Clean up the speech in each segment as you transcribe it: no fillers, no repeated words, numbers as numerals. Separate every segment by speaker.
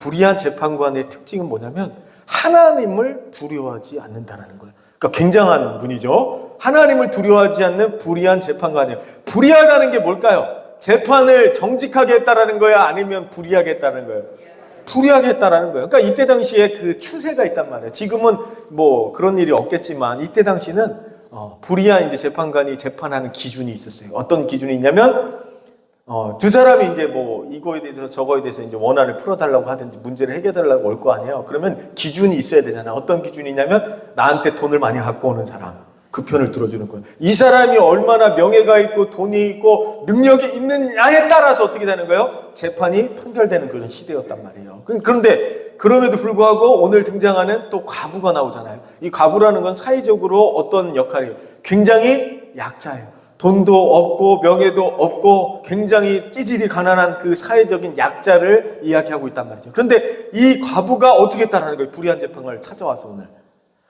Speaker 1: 불의한 재판관의 특징은 뭐냐면 하나님을 두려워하지 않는다는 거예요. 그러니까 굉장한 분이죠. 하나님을 두려워하지 않는 불의한 재판관이에요. 불의하다는 게 뭘까요? 재판을 정직하게 했다라는 거야? 아니면 불의하게 했다는 거예요? 불의하게 했다라는 거예요. 그러니까 이때 당시에 그 추세가 있단 말이에요. 지금은 뭐 그런 일이 없겠지만 이때 당시는 불의한 이제 재판관이 재판하는 기준이 있었어요. 어떤 기준이 있냐면 두 사람이 이제 뭐 이거에 대해서 저거에 대해서 이제 원한을 풀어달라고 하든지 문제를 해결해달라고 올 거 아니에요. 그러면 기준이 있어야 되잖아요. 어떤 기준이 있냐면 나한테 돈을 많이 갖고 오는 사람, 그 편을 들어주는 거예요. 이 사람이 얼마나 명예가 있고 돈이 있고 능력이 있느냐에 따라서 어떻게 되는 거예요? 재판이 판결되는 그런 시대였단 말이에요. 그런데 그럼에도 불구하고 오늘 등장하는 또 과부가 나오잖아요. 이 과부라는 건 사회적으로 어떤 역할이에요? 굉장히 약자예요. 돈도 없고 명예도 없고 굉장히 찌질이 가난한 그 사회적인 약자를 이야기하고 있단 말이죠. 그런데 이 과부가 어떻게 했다는 거예요? 불의한 재판관을 찾아와서 오늘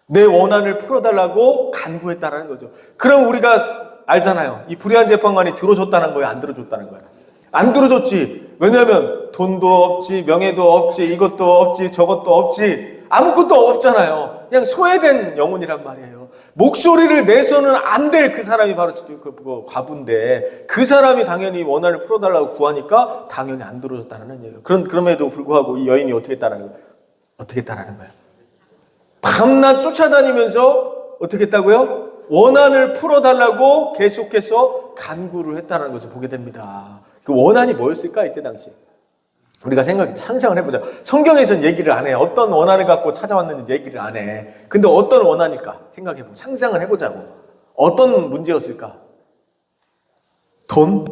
Speaker 1: 내 원한을 풀어달라고 간구했다는 거죠. 그럼 우리가 알잖아요. 이 불의한 재판관이 들어줬다는 거예요? 안 들어줬다는 거예요? 안 들어줬지. 왜냐하면 돈도 없지, 명예도 없지, 이것도 없지, 저것도 없지, 아무것도 없잖아요. 그냥 소외된 영혼이란 말이에요. 목소리를 내서는 안 될 그 사람이 바로 그 과부인데 그 사람이 당연히 원한을 풀어달라고 구하니까 당연히 안 들어줬다는 얘기예요. 그럼에도 불구하고 이 여인이 어떻게 했다는 거예요? 어떻게 했다는 거예요? 밤낮 쫓아다니면서 어떻게 했다고요? 원한을 풀어달라고 계속해서 간구를 했다는 것을 보게 됩니다. 그 원한이 뭐였을까 이때 당시? 우리가 상상을 해보자. 성경에서는 얘기를 안 해요. 어떤 원한을 갖고 찾아왔는지 얘기를 안 해. 근데 어떤 원한일까? 생각해보자. 상상을 해보자고. 어떤 문제였을까? 돈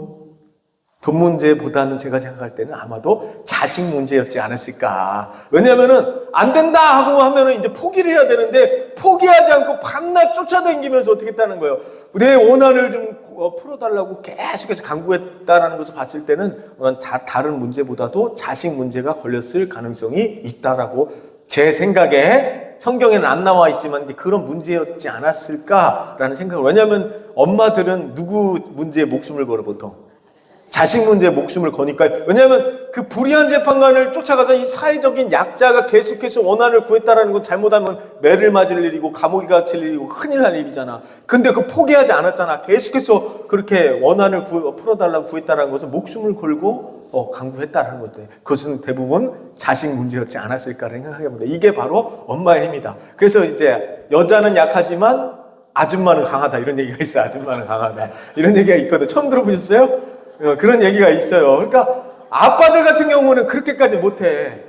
Speaker 1: 문제보다는 제가 생각할 때는 아마도 자식 문제였지 않았을까. 왜냐면은 안 된다 하고 하면은 이제 포기를 해야 되는데 포기하지 않고 밤낮 쫓아다니면서 어떻게 했다는 거예요. 내 원한을 좀 풀어달라고 계속해서 간구했다라는 것을 봤을 때는 다른 문제보다도 자식 문제가 걸렸을 가능성이 있다라고 제 생각에 성경에는 안 나와 있지만 그런 문제였지 않았을까라는 생각을. 왜냐하면 엄마들은 누구 문제에 목숨을 걸어 보통? 자식 문제에 목숨을 거니까요. 왜냐하면 그 불의한 재판관을 쫓아가서 이 사회적인 약자가 계속해서 원한을 구했다라는 건 잘못하면 매를 맞을 일이고 감옥에 갇힐 일이고 큰일 날 일이잖아. 근데 그 포기하지 않았잖아. 계속해서 그렇게 원한을 풀어달라고 구했다라는 것은 목숨을 걸고 강구했다라는 건데 그것은 대부분 자식 문제였지 않았을까라는 생각해봅니다. 이게 바로 엄마의 힘이다. 그래서 이제 여자는 약하지만 아줌마는 강하다 이런 얘기가 있어요. 아줌마는 강하다 이런 얘기가 있거든. 처음 들어보셨어요? 그런 얘기가 있어요. 그러니까 아빠들 같은 경우는 그렇게까지 못해.